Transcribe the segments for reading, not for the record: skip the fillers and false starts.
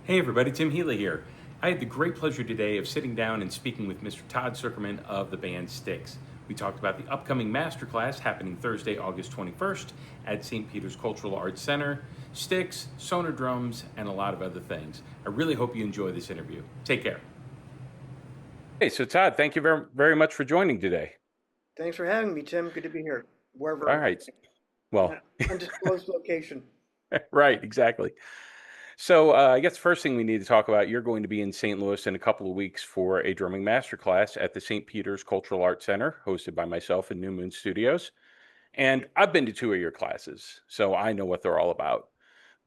Hey everybody, Tim Healy here. I had the great pleasure today of sitting down and speaking with Mr. Todd Sucherman of the band Styx. We talked about the upcoming masterclass happening Thursday, August 21st at St. Peter's Cultural Arts Center, Styx, Sonor Drums, and a lot of other things. I really hope you enjoy this interview. Take care. Hey, so Todd, thank you very much for joining today. Thanks for having me, Tim. Good to be here, All wherever, right. in an Well, undisclosed location. right, exactly. So I guess the first thing we need to talk about, you're going to be in St. Louis in a couple of weeks for a drumming masterclass at the St. Peter's Cultural Arts Center, hosted by myself and New Moon Studios. And I've been to two of your classes, so I know what they're all about.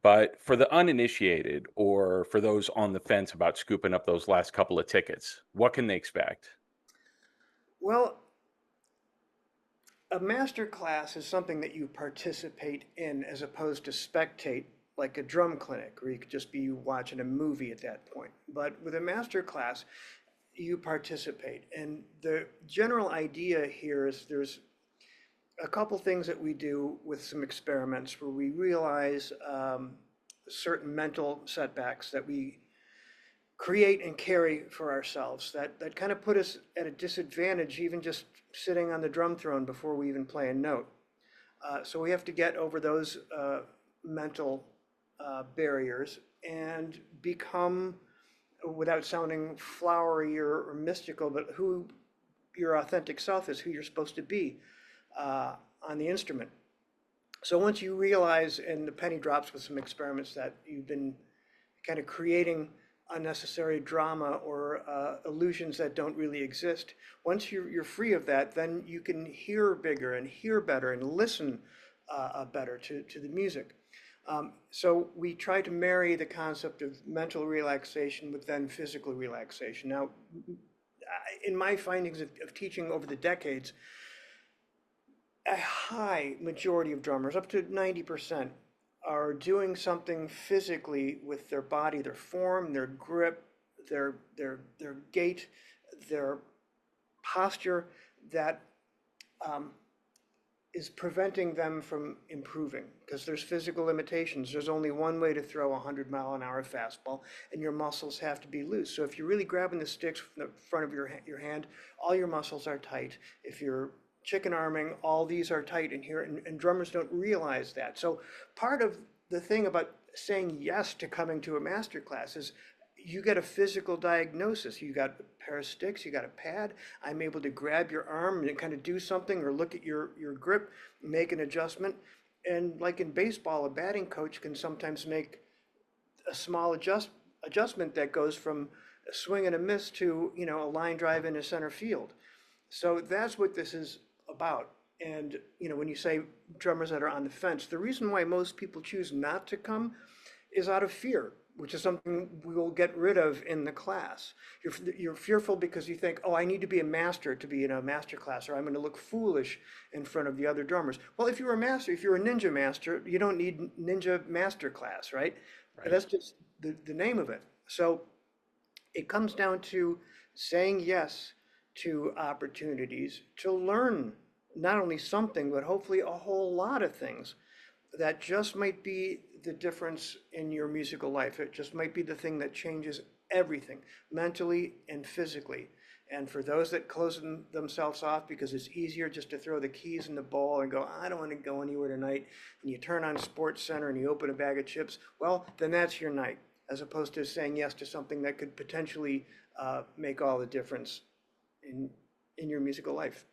But for the uninitiated or for those on the fence about scooping up those last couple of tickets, what can they expect? Well, a master class is something that you participate in as opposed to spectate, like a drum clinic, where you could just be watching a movie at that point. But with a master class, you participate. And the general idea here is there's a couple things that we do with some experiments where we realize certain mental setbacks that we create and carry for ourselves that kind of put us at a disadvantage, even just sitting on the drum throne before we even play a note. So we have to get over those mental barriers and become, without sounding flowery or mystical, but who your authentic self is, who you're supposed to be on the instrument. So once you realize, and the penny drops with some experiments, that you've been kind of creating unnecessary drama or illusions that don't really exist. Once you're free of that, then you can hear bigger and hear better and listen better to the music. So we try to marry the concept of mental relaxation with then physical relaxation. Now, in my findings of teaching over the decades, a high majority of drummers, up to 90%, are doing something physically with their body, their form, their grip, their gait, their posture that um, is preventing them from improving because there's physical limitations. There's only one way to throw a 100-mile-an-hour fastball, and your muscles have to be loose. So if you're really grabbing the sticks from the front of your hand, all your muscles are tight. If you're chicken arming, all these are tight in here, and drummers don't realize that. So part of the thing about saying yes to coming to a master class is you get a physical diagnosis. You got a pair of sticks, you got a pad. I'm able to grab your arm and kind of do something or look at your grip, make an adjustment. And like in baseball, a batting coach can sometimes make a small adjustment that goes from a swing and a miss to, a line drive into center field. So that's what this is about. And, when you say drummers that are on the fence, the reason why most people choose not to come is out of fear, which is something we will get rid of in the class. You're fearful because you think, oh, I need to be a master to be in a master class, or I'm going to look foolish in front of the other drummers. Well, if you're a master, if you're a ninja master, you don't need ninja master class, right? Right. That's just the name of it. So it comes down to saying yes to opportunities to learn not only something, but hopefully a whole lot of things that just might be the difference in your musical life. It just might be the thing that changes everything mentally and physically. And for those that close themselves off because it's easier just to throw the keys in the bowl and go, I don't want to go anywhere tonight, and you turn on Sports Center and you open a bag of chips, well, then that's your night, as opposed to saying yes to something that could potentially make all the difference in in your musical life.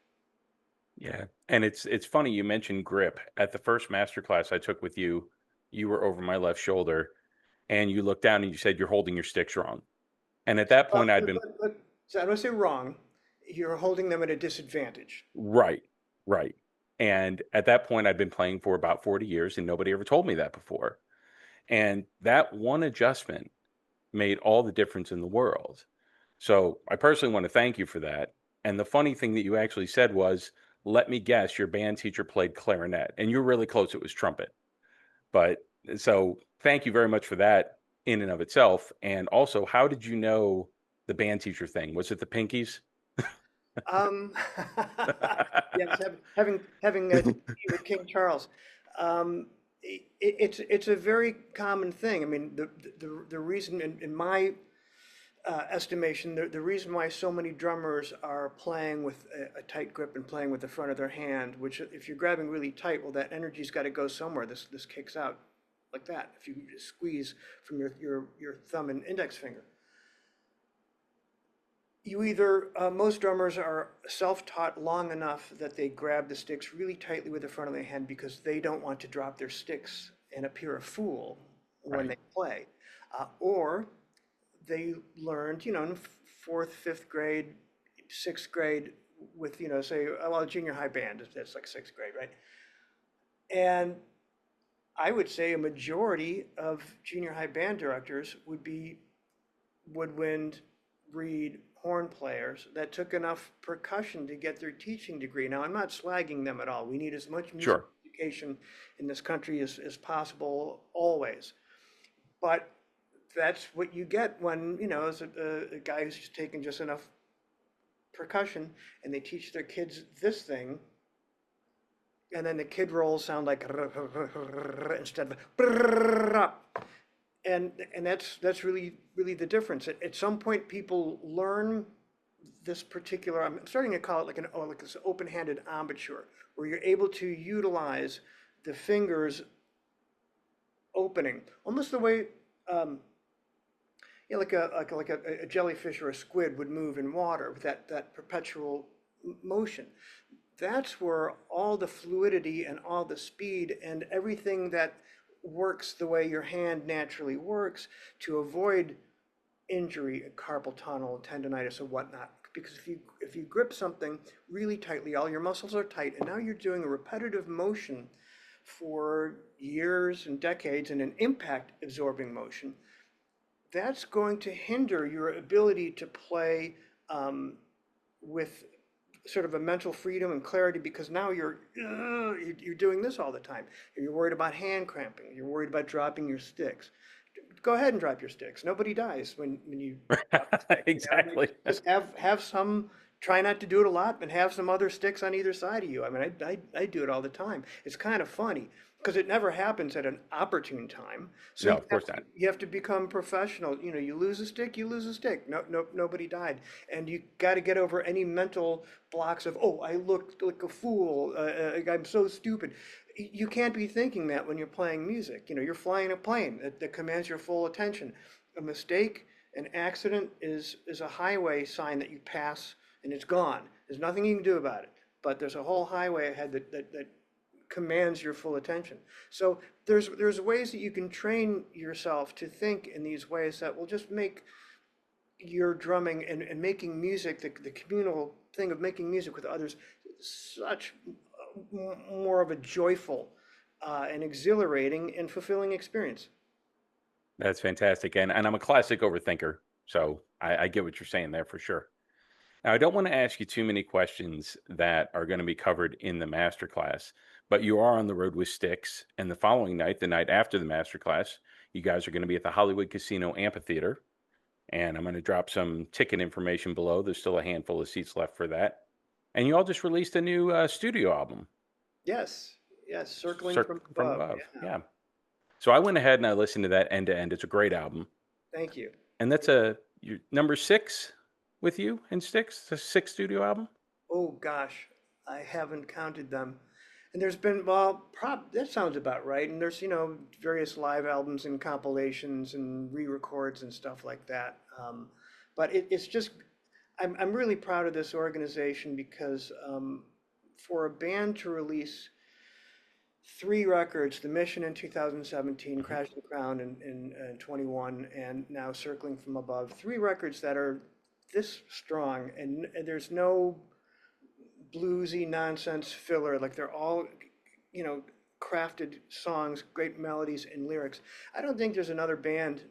Yeah. And it's funny you mentioned grip. At the first master class I took with you, you were over my left shoulder and you looked down and you said you're holding your sticks wrong. And at that point I'd been So I don't say wrong. You're holding them at a disadvantage. right, right. And at that point I'd been playing for about 40 years and nobody ever told me that before. And that one adjustment made all the difference in the world. So I personally want to thank you for that. And the funny thing that you actually said was, let me guess, your band teacher played clarinet, and you're really close. It was trumpet. But so thank you very much for that in and of itself. And also, how did you know the band teacher thing? Was it the Pinkies? Um, yes, having tea with King Charles. Um, it's a very common thing. I mean, the reason in my estimation, the reason why so many drummers are playing with a tight grip and playing with the front of their hand, which if you're grabbing really tight, well, that energy's got to go somewhere. This kicks out like that. If you just squeeze from your thumb and index finger, you either most drummers are self-taught long enough that they grab the sticks really tightly with the front of their hand because they don't want to drop their sticks and appear a fool when Right. they play, or they learned, in fourth, fifth grade, sixth grade with, say, well, junior high band, that's like sixth grade, right? And I would say a majority of junior high band directors would be woodwind, reed, horn players that took enough percussion to get their teaching degree. Now, I'm not slagging them at all. We need as much music Sure. education in this country as possible, always. But that's what you get when, as a guy who's just taken just enough percussion and they teach their kids this thing, and then the kid rolls sound like instead of and that's really the difference. At some point, people learn this particular. I'm starting to call it like this open-handed embouchure, where you're able to utilize the fingers opening, almost the way like a jellyfish or a squid would move in water with that perpetual motion. That's where all the fluidity and all the speed and everything that works the way your hand naturally works to avoid injury, carpal tunnel, tendonitis, or whatnot. Because if you grip something really tightly, all your muscles are tight, and now you're doing a repetitive motion for years and decades in an impact absorbing motion, that's going to hinder your ability to play with sort of a mental freedom and clarity because now you're doing this all the time. You're worried about hand cramping. You're worried about dropping your sticks. Go ahead and drop your sticks. Nobody dies when you drop the stick. Exactly. Just have some. Try not to do it a lot, but have some other sticks on either side of you. I mean, I do it all the time. It's kind of funny because it never happens at an opportune time. So No, of course not. you have to become professional. You lose a stick, you lose a stick. No, nobody died, and you got to get over any mental blocks of, oh, I looked like a fool. I'm so stupid. You can't be thinking that when you're playing music. You're flying a plane that commands your full attention. A mistake, an accident is a highway sign that you pass and it's gone. There's nothing you can do about it. But there's a whole highway ahead that commands your full attention. So there's ways that you can train yourself to think in these ways that will just make your drumming and making music, the communal thing of making music with others, such more of a joyful and exhilarating and fulfilling experience. That's fantastic. And I'm a classic overthinker. So I get what you're saying there for sure. Now, I don't want to ask you too many questions that are going to be covered in the masterclass, but you are on the road with Styx. And the following night, the night after the masterclass, you guys are going to be at the Hollywood Casino Amphitheater. And I'm going to drop some ticket information below. There's still a handful of seats left for that. And you all just released a new studio album, Yes, yes, circling from Circle from above. Above. Yeah, Yeah. So I went ahead and I listened to that end to end. It's a great album. thank you. And that's your number 6 with you and Styx, the 6th studio album. Oh gosh, I haven't counted them. And there's been, well, that sounds about right. And there's, various live albums and compilations and re-records and stuff like that. But it's just, I'm really proud of this organization because for a band to release 3 records, The Mission in 2017, Mhm. Crash the Crown in 21, and now Circling from Above, 3 records that are this strong and there's no bluesy nonsense filler. Like they're all, you know, crafted songs, great melodies and lyrics. I don't think there's another band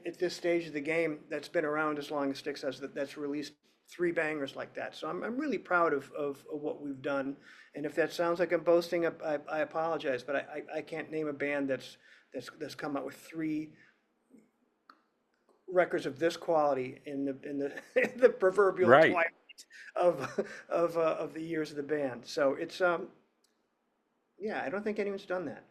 at this stage of the game that's been around as long as Styx has that's released 3 bangers like that. So I'm really proud of what we've done. And if that sounds like I'm boasting, I apologize, but I can't name a band that's come out with 3 records of this quality in the the proverbial Right. twilight of the years of the band. So it's yeah, I don't think anyone's done that.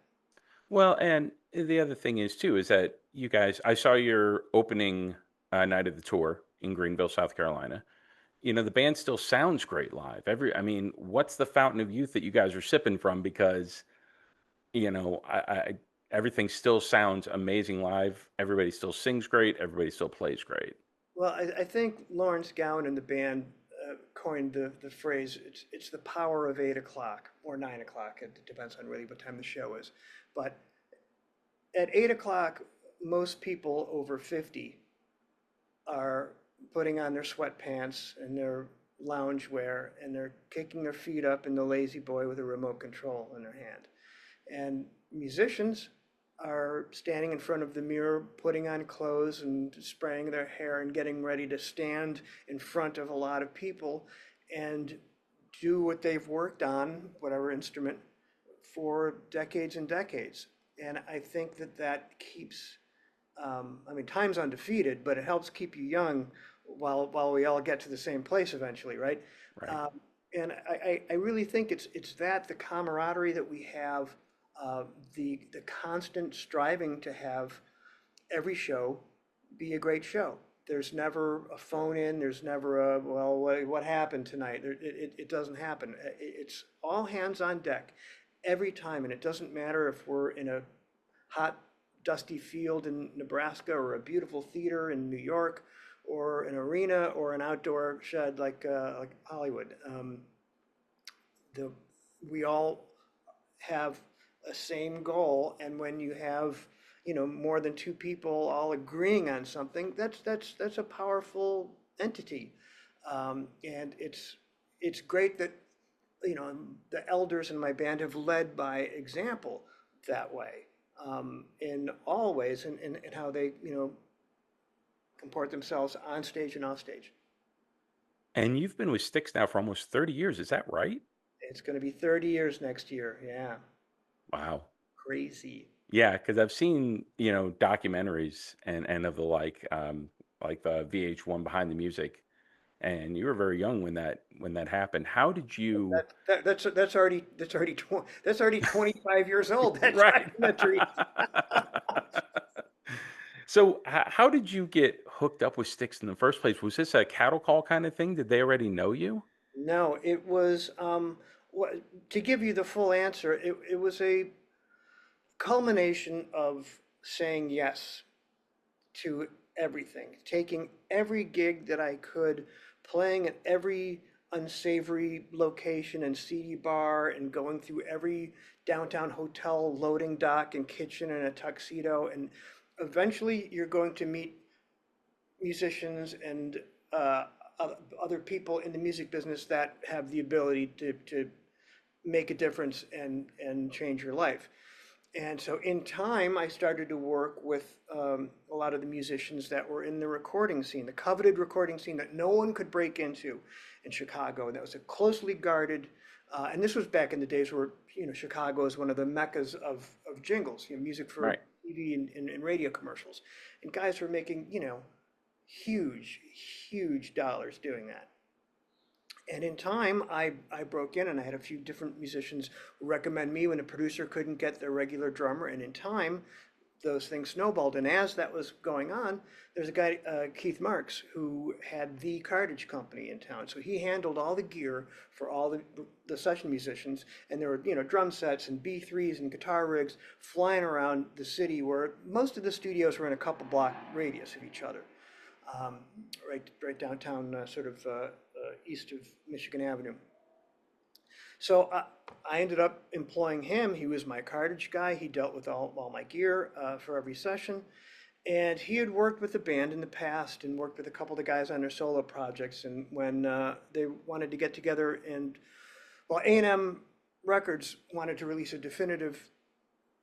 Well, and the other thing is too is that you guys, I saw your opening night of the tour in Greenville, South Carolina. You know, the band still sounds great live. I mean, what's the fountain of youth that you guys are sipping from? Because you know, everything still sounds amazing live. Everybody still sings great. Everybody still plays great. Well, I think Lawrence Gowan and the band coined the phrase, it's the power of 8 o'clock or 9 o'clock. It depends on really what time the show is. But at 8 o'clock, most people over 50 are putting on their sweatpants and their lounge wear and they're kicking their feet up in the lazy boy with a remote control in their hand. And musicians are standing in front of the mirror, putting on clothes and spraying their hair and getting ready to stand in front of a lot of people and do what they've worked on, whatever instrument, for decades and decades. And I think that that keeps, I mean, time's undefeated, but it helps keep you young while we all get to the same place eventually, right? Right. Um, and I really think it's that the camaraderie that we have, uh, the constant striving to have every show be a great show. There's never a phone in. There's never a, well, what happened tonight? It doesn't happen. It's all hands on deck every time, and it doesn't matter if we're in a hot, dusty field in Nebraska or a beautiful theater in New York or an arena or an outdoor shed like Hollywood. The we all have a same goal, and when you have more than two people all agreeing on something, that's a powerful entity, and it's great that the elders in my band have led by example that way, in all ways, and how they comport themselves on stage and off stage. And you've been with Styx now for almost 30 years. Is that right? It's going to be 30 years next year. Yeah, Wow. crazy. Yeah, because I've seen, you know, documentaries and of the like the VH1 Behind the Music, and you were very young when that happened. How did you? That's already 25 years old. That Right. documentary. So, how did you get hooked up with Styx in the first place? Was this a cattle call kind of thing? Did they already know you? No, it was what, to give you the full answer, it was a culmination of saying yes to everything, taking every gig that I could, playing at every unsavory location and seedy bar, and going through every downtown hotel loading dock and kitchen in a tuxedo. And eventually, you're going to meet musicians and uh, other people in the music business that have the ability to make a difference and change your life. And so in time, I started to work with a lot of the musicians that were in the recording scene, the coveted recording scene that no one could break into in Chicago. And that was a closely guarded, and this was back in the days where, Chicago is one of the meccas of jingles, music for Right. TV and radio commercials. And guys were making, huge, huge dollars doing that. And in time, I broke in and I had a few different musicians recommend me when a producer couldn't get their regular drummer. And in time, those things snowballed. And as that was going on, there's a guy, Keith Marks, who had the Cartage Company in town. So he handled all the gear for all the session musicians. And there were, drum sets and B3s and guitar rigs flying around the city where most of the studios were in a couple block radius of each other, um, right downtown, sort of east of Michigan Avenue. So I ended up employing him. He was my cartage guy. He dealt with all my gear for every session. And he had worked with the band in the past and worked with a couple of the guys on their solo projects. And when they wanted to get together and, well, A&M Records wanted to release a definitive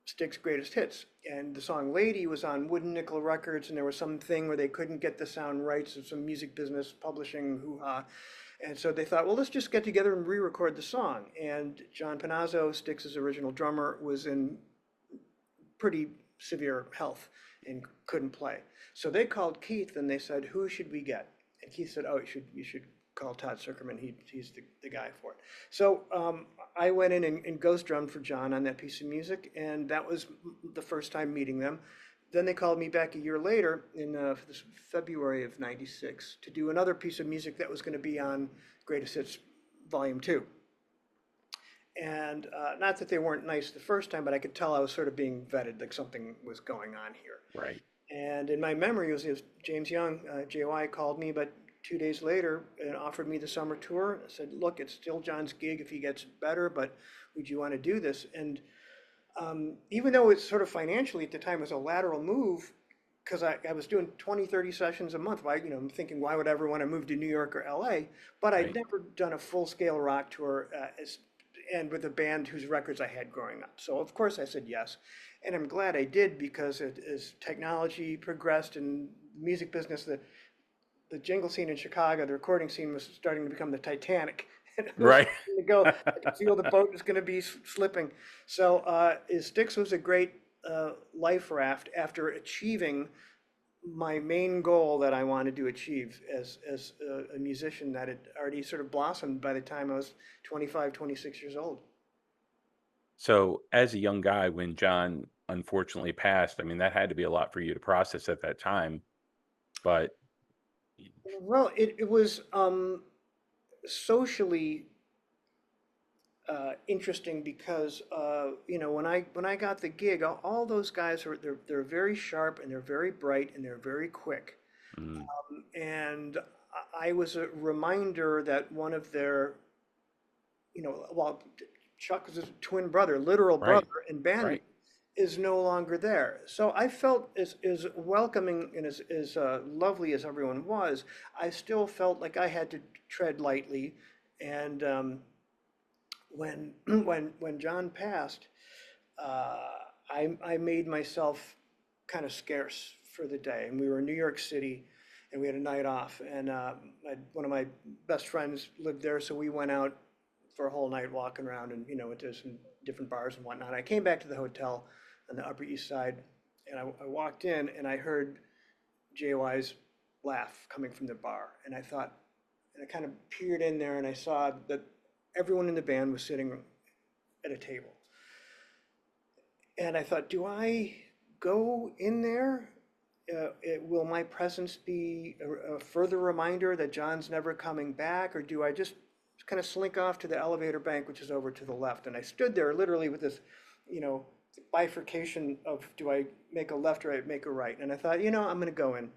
Styx greatest hits. And the song Lady was on Wooden Nickel Records, and there was some thing where they couldn't get the sound rights of some music business publishing hoo ha. And so they thought, well, let's just get together and re record the song. And John Panazzo, Styx's original drummer, was in pretty severe health and couldn't play. So they called Keith and they said, who should we get? And Keith said, oh, you should call Todd Sucherman. He's the guy for it. So I went in and ghost drummed for John on that piece of music, and that was the first time meeting them. Then they called me back a year later in February of '96 to do another piece of music that was going to be on Greatest Hits Volume 2. And not that they weren't nice the first time, but I could tell I was sort of being vetted, like something was going on here. Right. And in my memory, it was James Young, JY, called me, but 2 days later and offered me the summer tour. I said, look, it's still John's gig if he gets better, but would you want to do this? And even though it's sort of financially at the time was a lateral move, because I was doing 20, 30 sessions a month. I'm thinking, why would I ever want to move to New York or LA? But I'd Right. never done a full scale rock tour and with a band whose records I had growing up. So of course I said yes. And I'm glad I did because as technology progressed in the music business, the jingle scene in Chicago, the recording scene was starting to become the Titanic. And it was Right. starting to go, I could feel the boat was going to be slipping. So Styx was a great life raft after achieving my main goal that I wanted to achieve as a musician that had already sort of blossomed by the time I was 25, 26 years old. So, as a young guy, when John unfortunately passed, I mean, that had to be a lot for you to process at that time. But Well, it was socially interesting because when I got the gig, all those guys they're very sharp and they're very bright and they're very quick. mm, And I was a reminder that one of their, well, Chuck is a twin brother, literal right, brother and bandmate, right. is no longer there. So I felt as welcoming and as lovely as everyone was, I still felt like I had to tread lightly. And when when John passed, uh, I made myself kind of scarce for the day, and we were in New York City, and we had a night off, and one of my best friends lived there, so we went out for a whole night walking around, and went to some different bars and whatnot. I came back to the hotel on the Upper East Side, and I walked in, and I heard JY's laugh coming from the bar, and I thought, and I kind of peered in there, and I saw that everyone in the band was sitting at a table. And I thought, do I go in there? Will my presence be a further reminder that John's never coming back? Or do I just kind of slink off to the elevator bank, which is over to the left? And I stood there literally with this, you know, bifurcation of do I make a left or I make a right? And I thought, I'm going to go in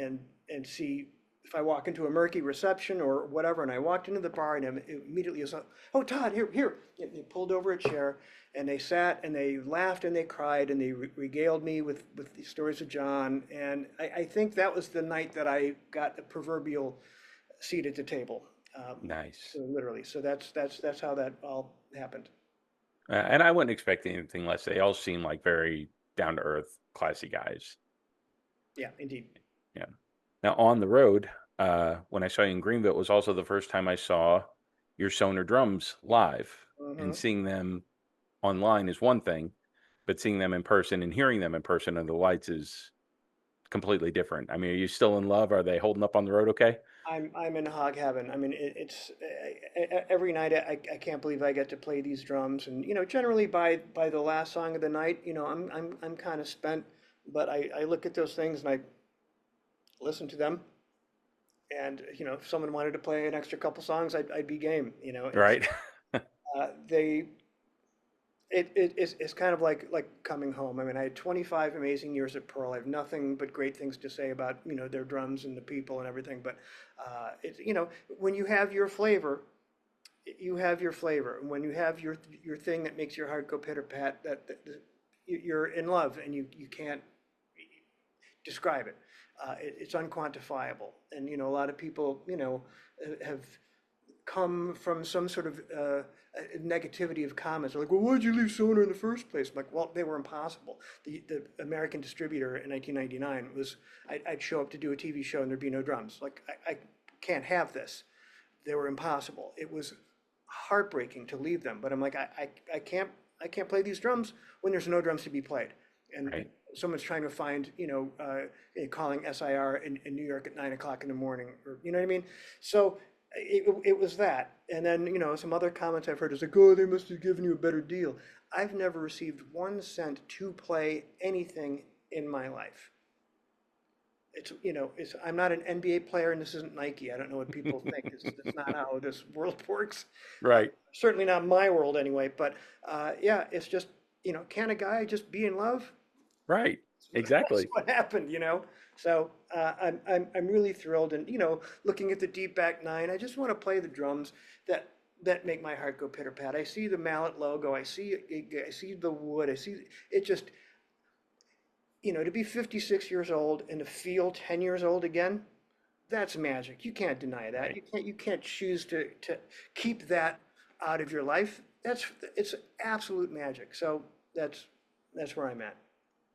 and see if I walk into a murky reception or whatever. And I walked into the bar and immediately was like, oh, Todd, here. And they pulled over a chair and they sat and they laughed and they cried and they regaled me with the stories of John. And I think that was the night that I got the proverbial seat at the table. Nice. So literally. So that's how that all happened. And I wouldn't expect anything less. They all seem like very down to earth, classy guys. Yeah, indeed. Yeah. Now, on the road, when I saw you in Greenville, it was also the first time I saw your Sonor Drums live. And Hmm. seeing them online is one thing, but seeing them in person and hearing them in person under the lights is completely different. I mean, are you still in love? Are they holding up on the road okay? I'm in hog heaven. I mean, it's every night I can't believe I get to play these drums, and generally by the last song of the night, I'm kind of spent, but I look at those things and I listen to them, and if someone wanted to play an extra couple songs, I'd be game. Right. They it's kind of like coming home. I mean, I had 25 amazing years at Pearl. I have nothing but great things to say about their drums and the people and everything. But it's when you have your flavor, you have your flavor. And when you have your thing that makes your heart go pitter pat, you're in love and you can't describe it. It's unquantifiable. And a lot of people have come from some sort of negativity of comments. They're like, well, why'd you leave Sonor in the first place? I'm like, well, they were impossible. The American distributor in 1999 was, I'd show up to do a TV show and there'd be no drums. Like, I can't have this. They were impossible. It was heartbreaking to leave them. But I'm like, I can't play these drums when there's no drums to be played. And Right. someone's trying to find, calling SIR in New York at 9 o'clock in the morning, or you know what I mean? So it was that. And then, some other comments I've heard is like, oh, they must have given you a better deal. I've never received 1 cent to play anything in my life. I'm not an NBA player and this isn't Nike. I don't know what people think. It's not how this world works. Right. Certainly not my world anyway. But yeah, it's just, can a guy just be in love? Right. That's Exactly. what happened. So I'm really thrilled, and looking at the deep back nine, I just want to play the drums that that make my heart go pitter pat. I see the mallet logo, I see the wood, I see it just to be 56 years old and to feel 10 years old again. That's magic. You can't deny that. Right. You can't choose to keep that out of your life. It's absolute magic. So that's where I'm at.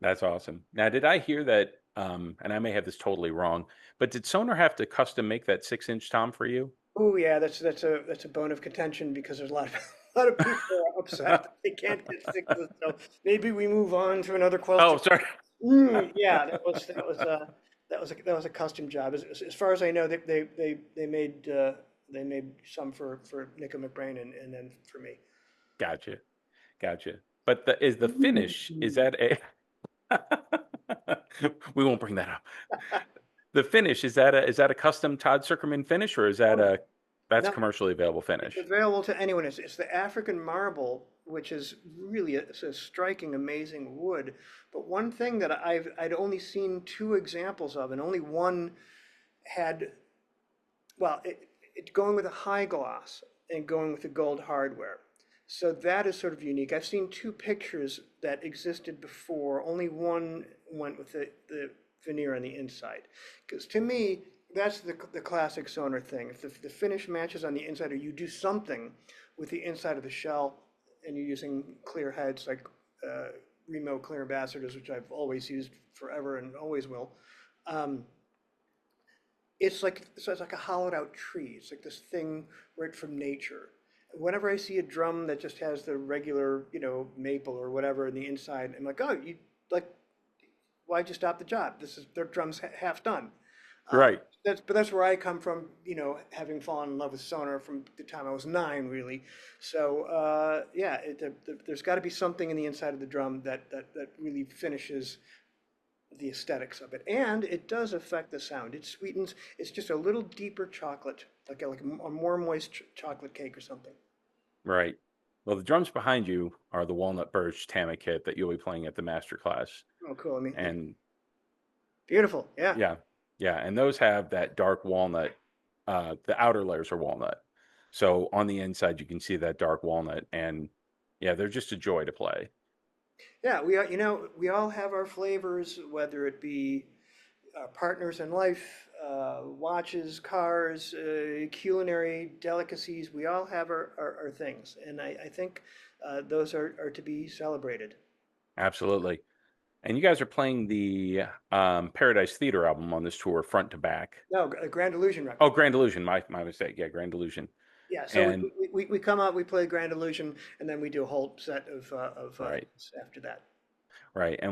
That's awesome. Now, did I hear that? And I may have this totally wrong, but did Sonar have to custom make that 6-inch tom for you? Oh yeah, that's a bone of contention because there's a lot of a lot of people are upset that they can't get sixes. So maybe we move on to another Oh, question. sorry. Yeah, that was a custom job. As far as I know, they made some for Nico McBrain and then for me. Gotcha. Gotcha. But the finish, is that a we won't bring that up. The finish, is that a custom Todd Sucherman finish, or is that Oh, that's no, commercially available it's finish? available to anyone. It's the African marble, which is really it's a striking, amazing wood. But one thing that I'd only seen two examples of, and only one had, well, it going with a high gloss and going with the gold hardware. So that is sort of unique. I've seen two pictures that existed before. Only one went with the veneer on the inside. Because to me, that's the classic Sonar thing. If the finish matches on the inside, or you do something with the inside of the shell, and you're using clear heads like Remo Clear Ambassadors, which I've always used forever and always will. Um, it's like a hollowed out tree. It's like this thing right from nature. Whenever I see a drum that just has the regular, maple or whatever in the inside, I'm like, oh, you like, why'd you stop the job? This is their drum's half done. Uh, Right. that's where I come from, having fallen in love with Sonar from the time I was 9, really. So yeah, there's got to be something in the inside of the drum that really finishes the aesthetics of it, and it does affect the sound. It sweetens. It's just a little deeper chocolate, like a more moist chocolate cake or something. Right. Well, the drums behind you are the walnut birch Tama kit that you'll be playing at the master class. Oh, cool. I mean, And beautiful. Yeah. yeah, yeah, and those have that dark walnut. The outer layers are walnut, so on the inside you can see that dark walnut, and yeah, they're just a joy to play. Yeah. We all have our flavors, whether it be partners in life, watches, cars, culinary delicacies. We all have our things, and I think those are to be celebrated. Absolutely. And you guys are playing the Paradise Theater album on this tour, front to back. No, a Grand Illusion Oh, record. Grand Illusion, my mistake. Yeah, Grand Illusion. Yeah, so we, And we, we we come out, we play Grand Illusion, and then we do a whole set of right, after that. right. And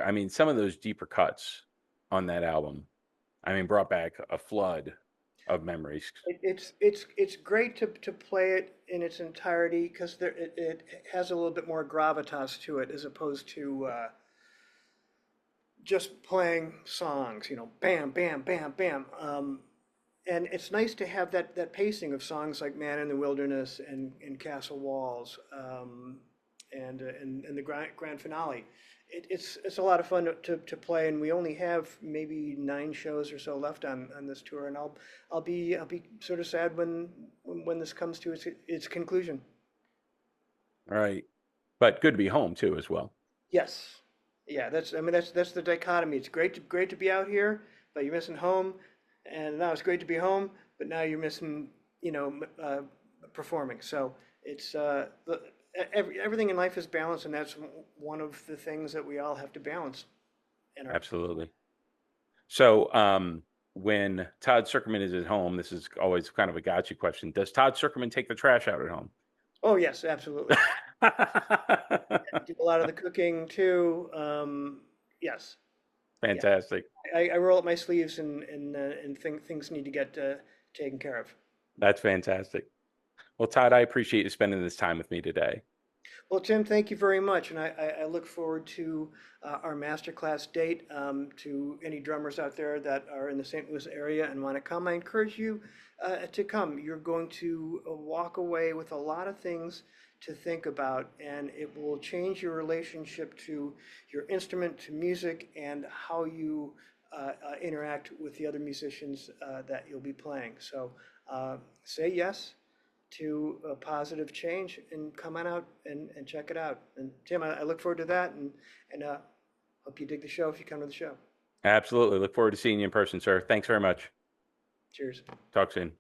I mean, some of those deeper cuts on that album, I mean, brought back a flood of memories. It's great to play it in its entirety because it has a little bit more gravitas to it as opposed to just playing songs, bam, bam, bam, bam. And it's nice to have that pacing of songs like "Man in the Wilderness" and "Castle Walls," and the grand finale. It's a lot of fun to play, and we only have maybe 9 shows or so left on this tour, and I'll be sort of sad when this comes to its conclusion. Right. But good to be home too, as well. Yes, yeah, that's the dichotomy. It's great to be out here, but you're missing home, and now it's great to be home, but now you're missing performing. So it's everything in life is balance, and that's one of the things that we all have to balance in our. Absolutely. So, when Todd Sucherman is at home, this is always kind of a gotcha question. Does Todd Sucherman take the trash out at home? Oh yes, absolutely. Do a lot of the cooking too. Yes, yeah. Fantastic. I roll up my sleeves and things need to get taken care of. That's fantastic. Well, Todd, I appreciate you spending this time with me today. Well, Tim, thank you very much, and I look forward to our masterclass date. To any drummers out there that are in the St. Louis area and want to come, I encourage you to come. You're going to walk away with a lot of things to think about, and it will change your relationship to your instrument, to music, and how you interact with the other musicians that you'll be playing. So say yes to a positive change and come on out and check it out. And Tim, I look forward to that and hope you dig the show if you come to the show. Absolutely. Look forward to seeing you in person, sir. Thanks very much. Cheers. Talk soon.